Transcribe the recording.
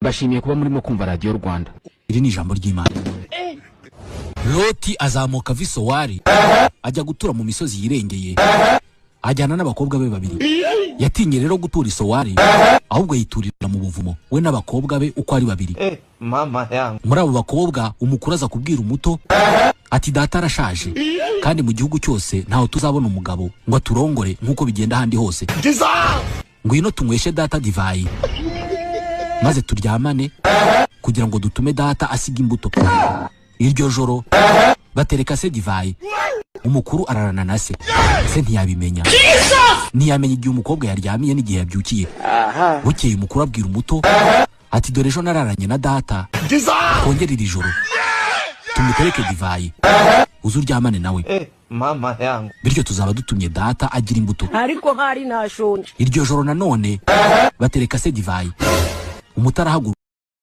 Bashimiye kuba murimo kumva Radio Rwanda. Iri ni ijambo ry'Imana. Loti azamuka Visowari ajya gutura mu misozi yirengeye. Ajyana n'abakobwa be babiri. Yatinye rero gutura Isowari ahubwo yiturira mu buvumo we n'abakobwa be uko ari babiri. Mama yangu. Muri abo bakobwa umukuru aza kubwira umuto ati data arashaje kandi mu gihugu cyose ntaho tuzabona umugabo ngo aturongore nkuko bigenda handi hose. Ngwino tunyweshe data divayi maze turyamane kugira ngo dutume data asiga imbuto. Iryo joro batereka se divayi. Umukuru ararana na se ntiyabimenya. Ntiyamenya igihe umukobwa yaryamiye n'igihe yabyukiye. Bukeye umukuru abwira umuto ati dore ejo nararanye na data kongera iri joro tumutereke divayi uzu uryamane nawe. Mama yangu. Bityo tuzaba dutumye data agira imbuto. Ariko hari nashonje. Iryo joro nanone batereka se divayi. Umutarahaguruka